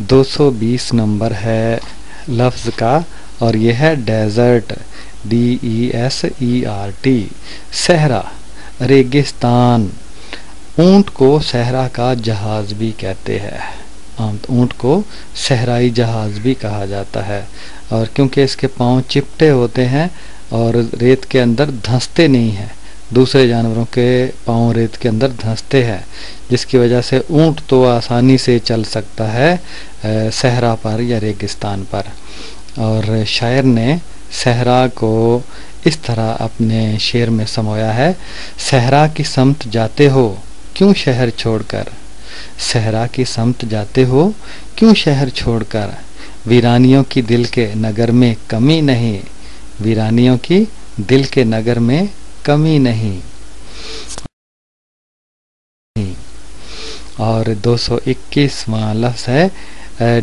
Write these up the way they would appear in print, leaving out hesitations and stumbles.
220 number ہے لفظ کا، اور یہ ہے ڈیزرٹ، DESERT، صحرا، ریگستان۔ اونٹ کو صحرا کا جہاز بھی کہتے ہیں، اونٹ کو صحرائی جہاز بھی کہا جاتا ہے، اور کیونکہ اس کے پاؤں چپٹے ہوتے ہیں اور ریت کے اندر دھنستے نہیں ہیں، دوسرے جانوروں کے پاؤں ریت کے اندر دھنستے ہیں، جس کی وجہ سے اونٹ تو آسانی سے چل سکتا ہے صحرا پر یا ریگستان پر۔ اور شاعر نے صحرا کو اس طرح اپنے شعر میں سمویا ہے: صحرا کی سمت جاتے ہو کیوں شہر چھوڑ کر، صحرا کی سمت جاتے ہو کیوں شہر چھوڑ کر، ویرانیوں کی دل کے نگر میں کمی نہیں، ویرانیوں کی دل کے نگر میں کمی نہیں۔ اور 221واں لفظ ہے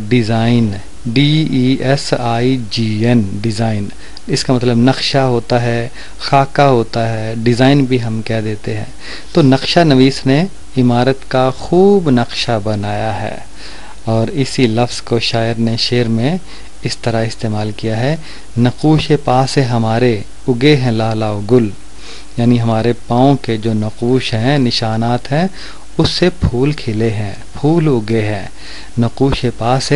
ڈیزائن، DESIGN، ڈیزائن۔ اس کا مطلب نقشہ ہوتا ہے، خاکہ ہوتا ہے، ڈیزائن بھی ہم کہہ دیتے ہیں۔ تو نقشہ نویس نے عمارت کا خوب نقشہ بنایا ہے، اور اسی لفظ کو شاعر نے شعر میں اس طرح استعمال کیا ہے: نقوش پاس ہمارے اگے ہیں لالا و گل، یعنی ہمارے پاؤں کے جو نقوش ہیں، نشانات ہیں، اس سے پھول کھلے ہیں، پھول اگے ہیں۔ نقوش پاس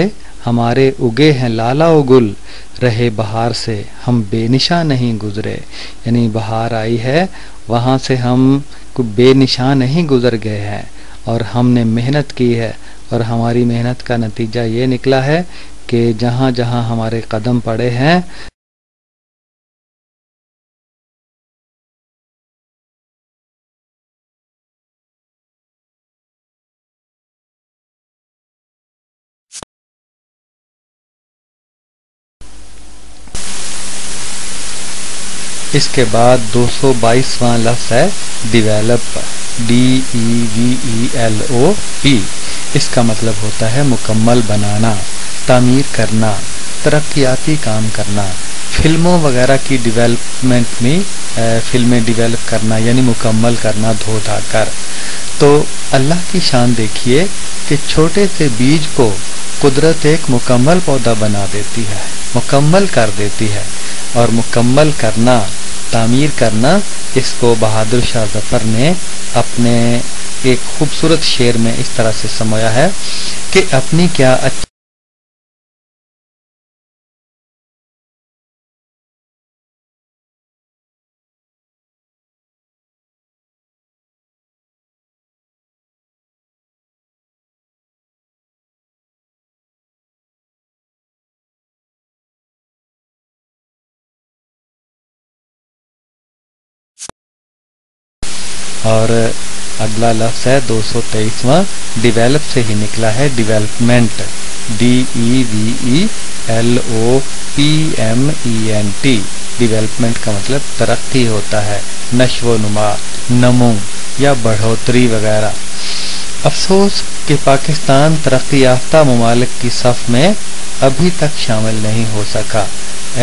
ہمارے اگے ہیں لالا و گل، رہے بہار سے ہم بے نشان نہیں گزرے، یعنی بہار آئی ہے وہاں سے ہم بے نشان نہیں گزر گئے ہیں، اور ہم نے محنت کی ہے، اور ہماری محنت کا نتیجہ یہ نکلا ہے کہ جہاں جہاں ہمارے قدم پڑے ہیں اس کے بعد 222واں لفظ ہے ڈیویلپ، DEVELOP۔ اس کا مطلب ہوتا ہے مکمل بنانا، تعمیر کرنا، ترقیاتی کام کرنا۔ فلموں وغیرہ کی ڈیولپمنٹ میں فلمیں ڈیولپ کرنا یعنی مکمل کرنا دھو دھا کر۔ تو اللہ کی شان دیکھیے کہ چھوٹے سے بیج کو قدرت ایک مکمل پودا بنا دیتی ہے، مکمل کر دیتی ہے، اور مکمل کرنا، تعمیر کرنا، اس کو بہادر شاہ ظفر نے اپنے ایک خوبصورت شعر میں اس طرح سے سمویا ہے کہ اپنی کیا اچھی اور اگلا لفظ ہے 223واں، ڈیویلپ سے ہی نکلا ہے، ڈیولپمنٹ، DEVELOPMENT۔ ڈیولپمنٹ کا مطلب ترقی ہوتا ہے، نشو و نما، نمو یا بڑھوتری وغیرہ۔ افسوس کہ پاکستان ترقی یافتہ ممالک کی صف میں ابھی تک شامل نہیں ہو سکا۔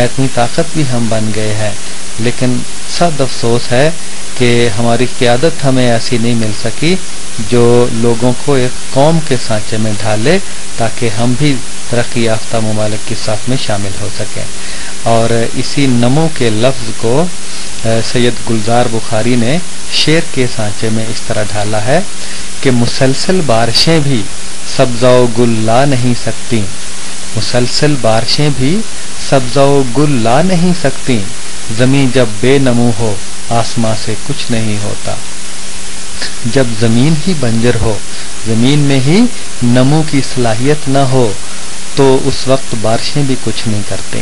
اتنی طاقت بھی ہم بن گئے ہیں، لیکن سخت افسوس ہے کہ ہماری قیادت ہمیں ایسی نہیں مل سکی جو لوگوں کو ایک قوم کے سانچے میں ڈھالے تاکہ ہم بھی ترقی یافتہ ممالک کی صف میں شامل ہو سکیں۔ اور اسی نمو کے لفظ کو سید گلزار بخاری نے شعر کے سانچے میں اس طرح ڈھالا ہے کہ مسلسل بارشیں بھی سبزہ و گل لا نہیں سکتی، مسلسل بارشیں بھی سبزہ و گل لا نہیں سکتی، زمین جب بے نمو ہو آسماں سے کچھ نہیں ہوتا۔ جب زمین ہی بنجر ہو، زمین میں ہی نمو کی صلاحیت نہ ہو، تو اس وقت بارشیں بھی کچھ نہیں کرتے۔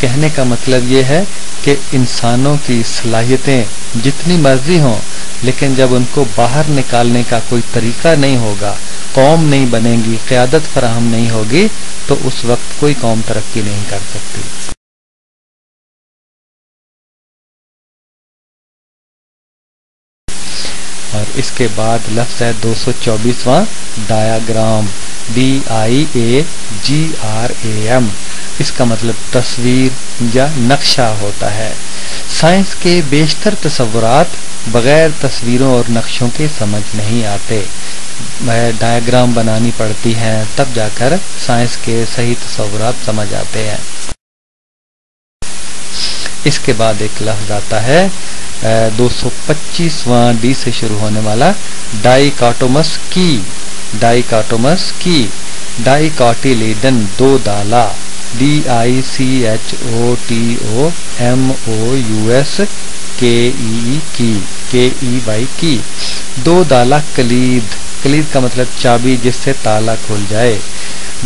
کہنے کا مطلب یہ ہے کہ انسانوں کی صلاحیتیں جتنی مرضی ہوں، لیکن جب ان کو باہر نکالنے کا کوئی طریقہ نہیں ہوگا، قوم نہیں بنے گی، قیادت فراہم نہیں ہوگی، تو اس وقت کوئی قوم ترقی نہیں کر سکتی۔ اور اس کے بعد لفظ ہے 224واں، ڈایاگرام، DIAGRAM۔ اس کا مطلب تصویر یا نقشہ ہوتا ہے۔ سائنس کے بیشتر تصورات بغیر تصویروں اور نقشوں کے سمجھ نہیں آتے، ڈائیگرام بنانی پڑتی ہیں، تب جا کر سائنس کے صحیح تصورات سمجھ آتے ہیں۔ اس کے بعد ایک لفظ آتا ہے 225واں ڈی سے شروع ہونے والا ڈائیکاٹومس کی۔ ڈائیکاٹومس کی، ڈائیکاٹیلیڈن دو دالا، DICHOTOMOUS کی، دو دالا کلید، کلید کا مطلب چابی جس سے تالا کھل جائے۔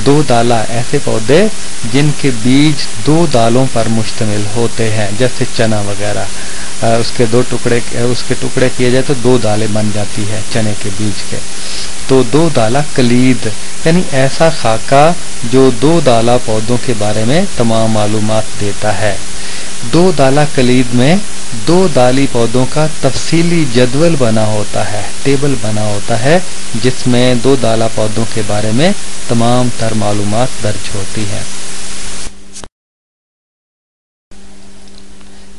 دو دالا ایسے پودے جن کے بیج دو دالوں پر مشتمل ہوتے ہیں، جیسے چنا وغیرہ، اس کے ٹکڑے کیے جائے تو دو دالیں بن جاتی ہے چنے کے بیج کے۔ تو دو دالا کلید یعنی ایسا خاکہ جو دو دالا پودوں کے بارے میں تمام معلومات دیتا ہے۔ دو دالا کلید میں دو دالی پودوں کا تفصیلی جدول بنا ہوتا ہے، ٹیبل بنا ہوتا ہے، جس میں دو دالا پودوں کے بارے میں تمام تر معلومات درج ہوتی ہیں۔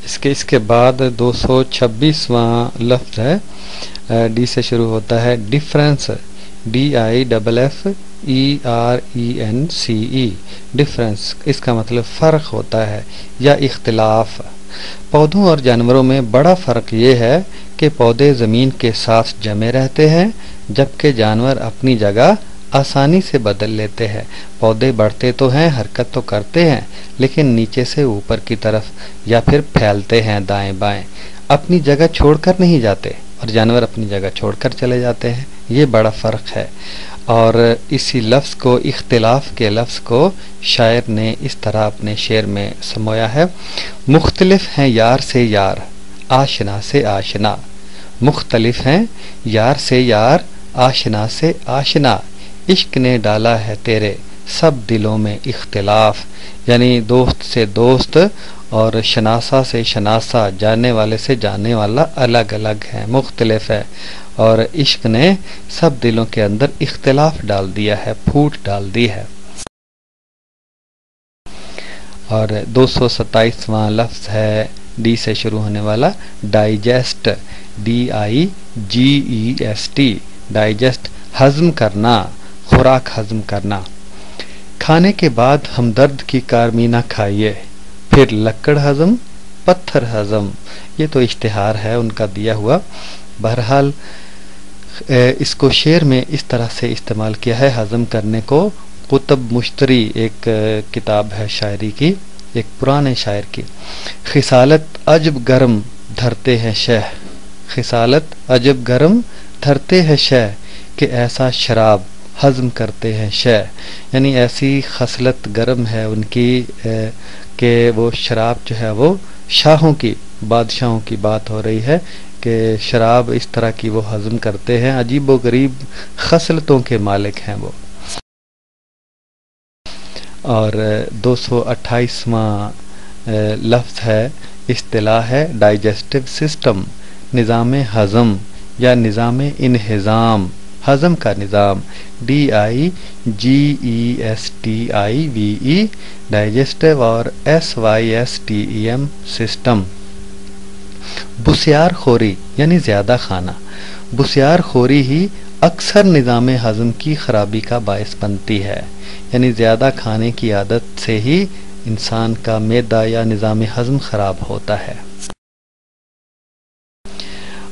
اس کے بعد 226واں لفظ ہے، ڈی سے شروع ہوتا ہے، ڈفرینس، DIFFERENCE، ڈفرینس، اس کا مطلب فرق ہوتا ہے یا اختلاف۔ پودوں اور جانوروں میں بڑا فرق یہ ہے کہ پودے زمین کے ساتھ جمے رہتے ہیں، جبکہ جانور اپنی جگہ آسانی سے بدل لیتے ہیں۔ پودے بڑھتے تو ہیں، حرکت تو کرتے ہیں، لیکن نیچے سے اوپر کی طرف یا پھر پھیلتے ہیں دائیں بائیں، اپنی جگہ چھوڑ کر نہیں جاتے، اور جانور اپنی جگہ چھوڑ کر چلے جاتے ہیں۔ یہ بڑا فرق ہے۔ اور اسی لفظ کو، اختلاف کے لفظ کو، شاعر نے اس طرح اپنے شعر میں سمویا ہے، مختلف ہیں یار سے یار، آشنا سے آشنا، مختلف ہیں یار سے یار، آشنا سے آشنا، عشق نے ڈالا ہے تیرے سب دلوں میں اختلاف، یعنی دوست سے دوست اور شناسا سے شناسا، جاننے والے سے جاننے والا الگ الگ ہے، مختلف ہے، اور عشق نے سب دلوں کے اندر اختلاف ڈال دیا ہے، پھوٹ ڈال دی ہے۔ اور 227واں لفظ ہے، ڈی سے شروع ہونے والا، ڈائجسٹ، DIGEST، ڈائجسٹ، ہضم کرنا، خوراک ہضم کرنا۔ کھانے کے بعد ہمدرد کی کارمینہ کھائیے، پھر لکڑ ہضم، پتھر ہضم۔ یہ تو اشتہار ہے ان کا دیا ہوا، بہرحال اس کو شعر میں اس طرح سے استعمال کیا ہے ہضم کرنے کو۔ قطب مشتری ایک کتاب ہے شاعری کی، ایک پرانے شاعر کی، خصالت عجب گرم دھرتے ہیں شہ، خصالت عجب گرم دھرتے ہیں شہ، کہ ایسا شراب ہضم کرتے ہیں شہ، یعنی ایسی خصلت گرم ہے ان کی کہ وہ شراب جو ہے وہ شاہوں کی، بادشاہوں کی بات ہو رہی ہے کہ شراب اس طرح کی وہ ہضم کرتے ہیں، عجیب و غریب خصلتوں کے مالک ہیں وہ۔ اور 228واں لفظ ہے، اصطلاح ہے، ڈائجسٹو سسٹم، نظام ہضم یا نظام انہضام، ہضم کا نظام، DIGESTIVE، ڈائجسٹو، اور SYSTEM، سسٹم۔ بسیار خوری یعنی زیادہ کھانا، بسیار خوری ہی اکثر نظام ہضم کی خرابی کا باعث بنتی ہے، یعنی زیادہ کھانے کی عادت سے ہی انسان کا معدہ یا نظام ہضم خراب ہوتا ہے۔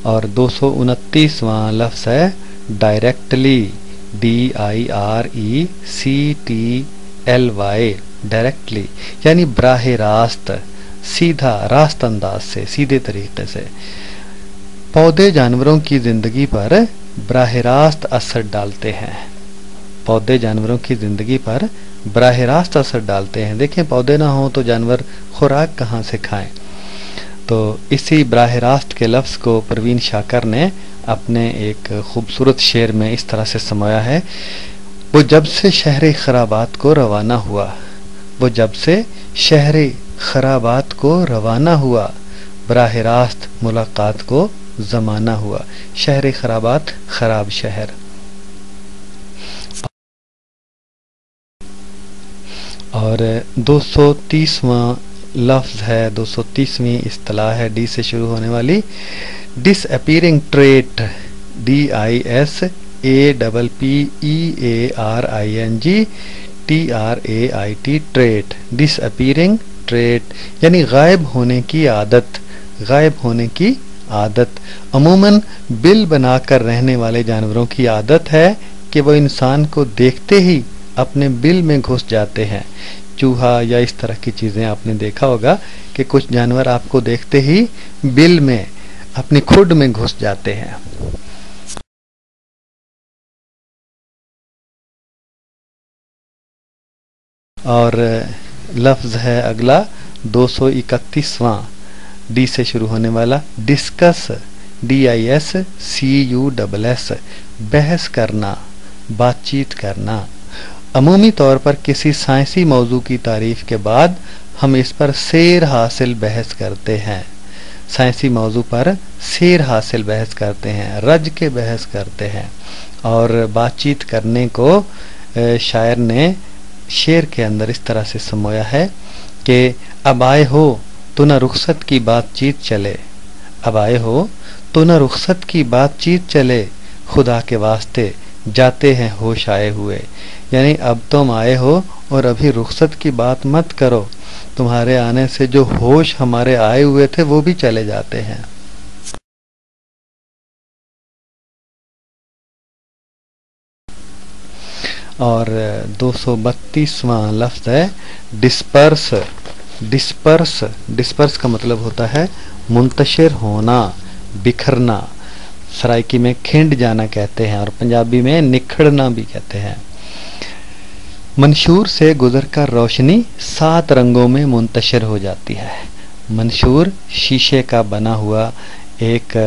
اور 229واں لفظ ہے، ڈائریکٹلی، DIRECTLY، ڈائریکٹلی یعنی براہ راست، سیدھا راست انداز سے، سیدھے طریقے سے۔ پودے جانوروں کی زندگی پر براہ راست اثر ڈالتے ہیں، پودے جانوروں کی زندگی پر براہ راست اثر ڈالتے ہیں۔ دیکھیں پودے نہ ہوں تو جانور خوراک کہاں سے کھائیں؟ تو اسی براہ راست کے لفظ کو پروین شاکر نے اپنے ایک خوبصورت شعر میں اس طرح سے سمایا ہے، وہ جب سے شہر خرابات کو روانہ ہوا، وہ جب سے شہر خرابات کو روانہ ہوا، براہ راست ملاقات کو زمانہ ہوا۔ شہر خرابات، خراب شہر۔ اور 230واں لفظ ہے 230ویں اصطلاح ہے ڈی سے شروع ہونے والی، ڈس اپیئرنگ ٹریٹ، DISAPPEARING ٹریٹ، ڈس اپیئرنگ ٹریٹ یعنی غائب ہونے کی عادت، غائب ہونے کی عادت۔ عموماً بل بنا کر رہنے والے جانوروں کی عادت ہے کہ وہ انسان کو دیکھتے ہی اپنے بل میں گھس جاتے ہیں۔ چوہا یا اس طرح کی چیزیں آپ نے دیکھا ہوگا کہ کچھ جانور آپ کو دیکھتے ہی بل میں اپنی کھڈ میں گھس جاتے ہیں۔ اور لفظ ہے اگلا 231واں ڈی سے شروع ہونے والا، ڈسکس، DISCUSS، بحث کرنا، بات چیت کرنا۔ عمومی طور پر کسی سائنسی موضوع کی تعریف کے بعد ہم اس پر سیر حاصل بحث کرتے ہیں، سائنسی موضوع پر سیر حاصل بحث کرتے ہیں، رج کے بحث کرتے ہیں۔ اور بات چیت کرنے کو شاعر نے شعر کے اندر اس طرح سے سمویا ہے کہ اب آئے ہو تو نہ رخصت کی بات چیت چلے، اب آئے ہو تو نہ رخصت کی بات چیت چلے، خدا کے واسطے جاتے ہیں ہوش آئے ہوئے۔ یعنی اب تم آئے ہو اور ابھی رخصت کی بات مت کرو، تمہارے آنے سے جو ہوش ہمارے آئے ہوئے تھے وہ بھی چلے جاتے ہیں۔ اور 232واں لفظ ہے ڈسپرس، ڈسپرس، ڈسپرس کا مطلب ہوتا ہے منتشر ہونا، بکھرنا، سرائکی میں کھنڈ جانا کہتے ہیں اور پنجابی میں نکھڑنا بھی کہتے ہیں۔ منشور سے گزر کر روشنی 7 رنگوں میں منتشر ہو جاتی ہے۔ منشور شیشے کا بنا ہوا ایک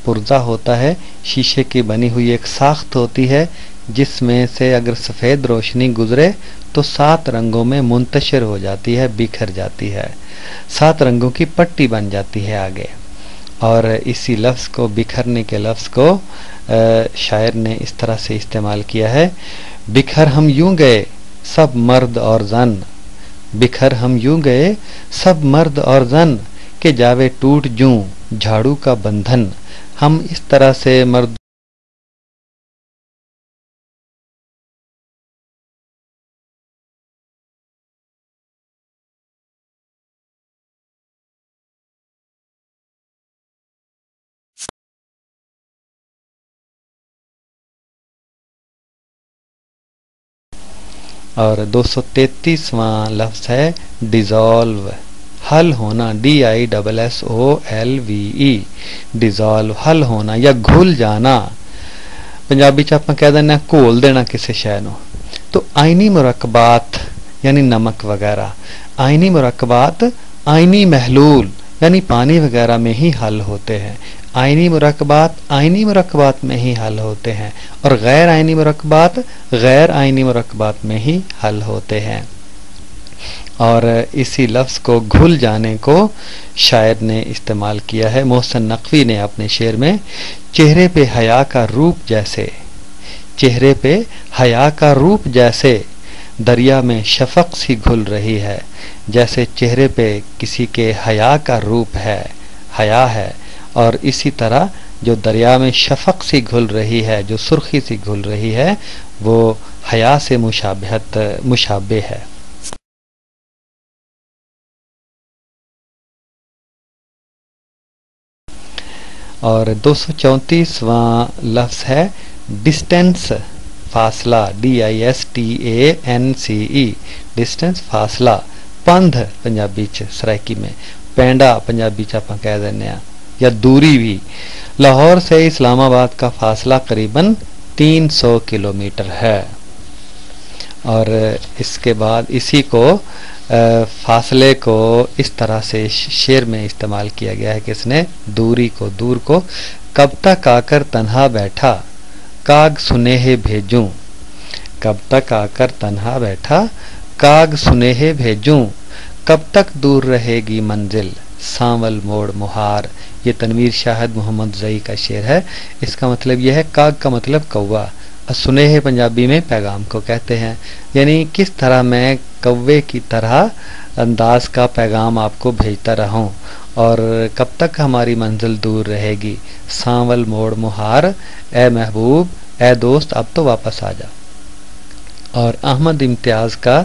پرزہ ہوتا ہے، شیشے کی بنی ہوئی ایک ساخت ہوتی ہے جس میں سے اگر سفید روشنی گزرے تو 7 رنگوں میں منتشر ہو جاتی ہے، بکھر جاتی ہے، 7 رنگوں کی پٹی بن جاتی ہے آگے۔ اور اسی لفظ کو، بکھرنے کے لفظ کو شاعر نے اس طرح سے استعمال کیا ہے، بکھر ہم یوں گئے سب مرد اور زن، بکھر ہم یوں گئے سب مرد اور زن کہ جاوے ٹوٹ جوں جھاڑو کا بندھن۔ ہم اس طرح سے مرد اور 233واں لفظ ہے ڈیزالو، حل ہونا، DISSOLVE، ڈیزالو، حل ہونا یا گھل جانا۔ پنجابی چ آپ کہہ دینا گھول دینا کسی شے نو۔ تو آئینی مرکبات یعنی نمک وغیرہ، آئینی مرکبات آئینی محلول یعنی پانی وغیرہ میں ہی حل ہوتے ہیں، آئینی مرکبات میں ہی حل ہوتے ہیں، اور غیر آئینی مرکبات غیر آئینی مرکبات میں ہی حل ہوتے ہیں۔ اور اسی لفظ کو گھل جانے کو شاعر نے استعمال کیا ہے، محسن نقوی نے اپنے شعر میں، چہرے پہ حیا کا روپ جیسے، چہرے پہ حیا کا روپ جیسے دریا میں شفق سی گھل رہی ہے، جیسے چہرے پہ کسی کے حیا کا روپ ہے، حیا ہے، اور اسی طرح جو دریا میں شفق سی گھل رہی ہے، جو سرخی سی گھل رہی ہے، وہ حیا سے مشابہ ہے۔ اور 234واں لفظ ہے ڈسٹینس، فاصلہ، DISTANCE، ڈسٹینس، فاصلہ، پندھ پنجابی چ، سرائکی میں پینڈا پنجابی چ آپ کہہ دینے ہیں، یا دوری بھی۔ لاہور سے اسلام آباد کا فاصلہ قریباً 300 کلومیٹر ہے۔ اور اس کے بعد اسی کو فاصلے کو اس طرح سے شعر میں استعمال کیا گیا ہے کہ اس نے دوری کو، دور کو، کب تک آ کر تنہا بیٹھا کاغ سنیہے بھیجوں، کب تک آ کر تنہا بیٹھا کاغ سنیہے بھیجوں، کب تک دور رہے گی منزل سانول موڑ مہار۔ یہ تنویر شاہد محمد زئی کا شعر ہے۔ اس کا مطلب یہ ہے، کاغ کا مطلب کوا، سنیہے پنجابی میں پیغام کو کہتے ہیں، یعنی کس طرح میں کوے کی طرح انداز کا پیغام آپ کو بھیجتا رہوں، اور کب تک ہماری منزل دور رہے گی، سانول موڑ مہار، اے محبوب اے دوست اب تو واپس آ جا۔ اور احمد امتیاز کا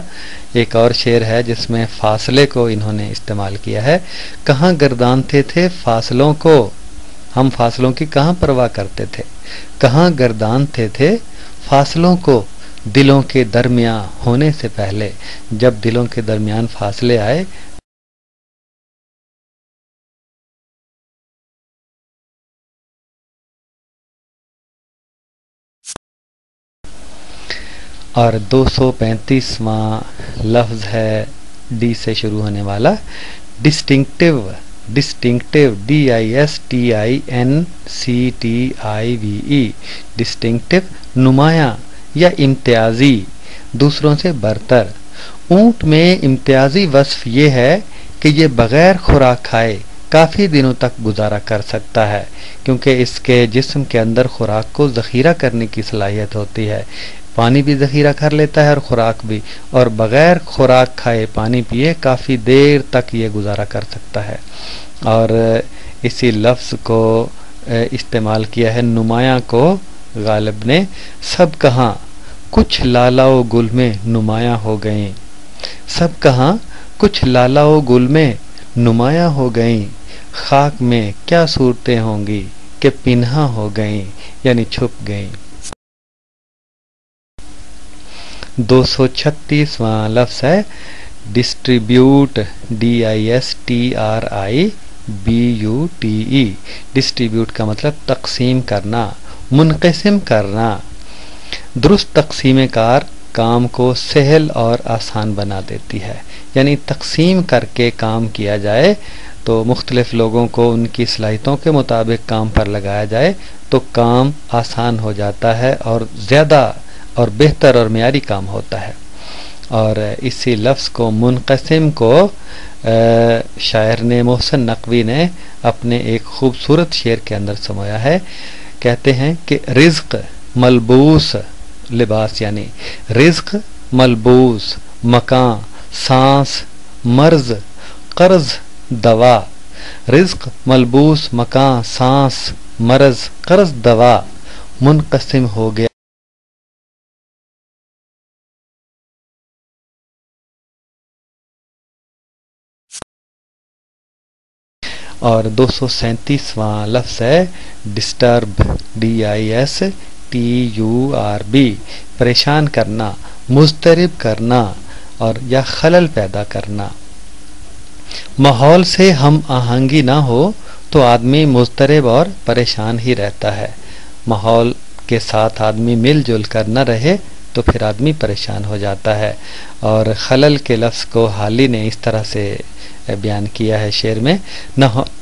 ایک اور شعر ہے جس میں فاصلے کو انہوں نے استعمال کیا ہے۔ کہاں گردانتے تھے فاصلوں کو، ہم فاصلوں کی کہاں پرواہ کرتے تھے، کہاں گردانتے تھے فاصلوں کو دلوں کے درمیان ہونے سے پہلے، جب دلوں کے درمیان فاصلے آئے۔ اور 235واں لفظ ہے ڈی سے شروع ہونے والا، ڈسٹنکٹیو، ڈسٹنکٹیو، DISTINCTIVE، ڈسٹنکٹیو نمایاں یا امتیازی، دوسروں سے برتر۔ اونٹ میں امتیازی وصف یہ ہے کہ یہ بغیر خوراک کھائے کافی دنوں تک گزارا کر سکتا ہے، کیونکہ اس کے جسم کے اندر خوراک کو ذخیرہ کرنے کی صلاحیت ہوتی ہے، پانی بھی ذخیرہ کر لیتا ہے اور خوراک بھی، اور بغیر خوراک کھائے پانی پیے کافی دیر تک یہ گزارا کر سکتا ہے۔ اور اسی لفظ کو استعمال کیا ہے نمایاں کو غالب نے، سب کہاں کچھ لالا و گل میں نمایاں ہو گئیں، سب کہاں کچھ لالا و گل میں نمایاں ہو گئیں، خاک میں کیا صورتیں ہوں گی کہ پنہاں ہو گئیں، یعنی چھپ گئیں۔ 236واں لفظ ہے ڈسٹریبیوٹ، DISTRIBUTE، ڈسٹریبیوٹ کا مطلب تقسیم کرنا، منقسم کرنا۔ درست تقسیم کار کام کو سہل اور آسان بنا دیتی ہے، یعنی تقسیم کر کے کام کیا جائے تو مختلف لوگوں کو ان کی صلاحیتوں کے مطابق کام پر لگایا جائے تو کام آسان ہو جاتا ہے اور زیادہ اور بہتر اور معیاری کام ہوتا ہے۔ اور اسی لفظ کو منقسم کو شاعر نے محسن نقوی نے اپنے ایک خوبصورت شعر کے اندر سمویا ہے، کہتے ہیں کہ رزق ملبوس، لباس یعنی رزق ملبوس، مکان سانس، مرض قرض دوا، رزق ملبوس مکان سانس مرض قرض دوا منقسم ہو گیا۔ اور 237واں لفظ ہے ڈسٹرب، DISTURB، پریشان کرنا، مضطرب کرنا اور یا خلل پیدا کرنا۔ ماحول سے ہم آہنگی نہ ہو تو آدمی مضطرب اور پریشان ہی رہتا ہے، ماحول کے ساتھ آدمی مل جل کر نہ رہے تو پھر آدمی پریشان ہو جاتا ہے۔ اور خلل کے لفظ کو حالی نے اس طرح سے بیان کیا ہے شعر میں،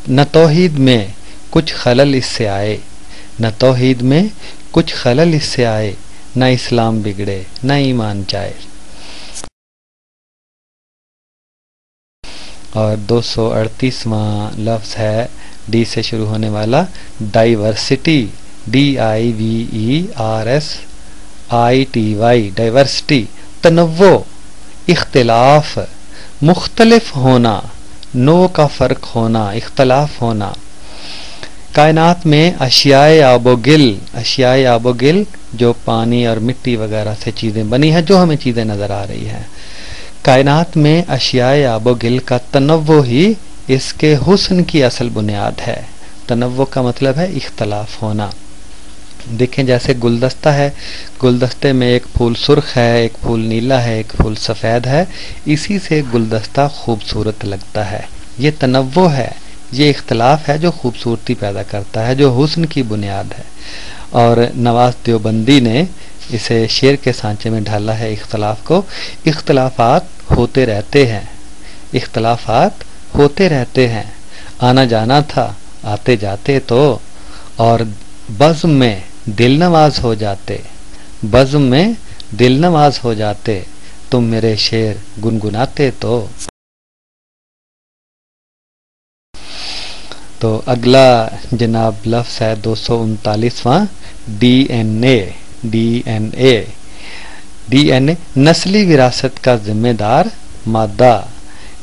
نہ توحید میں کچھ خلل اس سے آئے، نہ توحید میں کچھ خلل اس سے آئے، نہ اسلام بگڑے نہ ایمان جائے۔ اور 238واں لفظ ہے ڈی سے شروع ہونے والا ڈائیورسٹی، DIVERSITY، ڈائیورسٹی تنوع، اختلاف، مختلف ہونا، نوع کا فرق ہونا، اختلاف ہونا۔ کائنات میں اشیاء آب و گل، اشیاء آب و گل جو پانی اور مٹی وغیرہ سے چیزیں بنی ہیں، جو ہمیں چیزیں نظر آ رہی ہیں، کائنات میں اشیاء آب و گل کا تنوع ہی اس کے حسن کی اصل بنیاد ہے۔ تنوع کا مطلب ہے اختلاف ہونا۔ دیکھیں جیسے گلدستہ ہے، گلدستے میں ایک پھول سرخ ہے، ایک پھول نیلا ہے، ایک پھول سفید ہے، اسی سے گلدستہ خوبصورت لگتا ہے۔ یہ تنوع ہے، یہ اختلاف ہے جو خوبصورتی پیدا کرتا ہے، جو حسن کی بنیاد ہے۔ اور نواز دیوبندی نے اسے شعر کے سانچے میں ڈھالا ہے اختلاف کو، اختلافات ہوتے رہتے ہیں، اختلافات ہوتے رہتے ہیں، آنا جانا تھا آتے جاتے تو، اور بزم میں دل نواز ہو جاتے، بزم میں دل نواز ہو جاتے، تم میرے شعر گنگناتے تو اگلا جناب لفظ ہے 239واں ڈی این اے، نسلی وراثت کا ذمہ دار مادہ،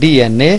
DNA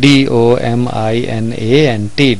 DOMINANT,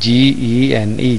GENE,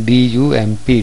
DUMP,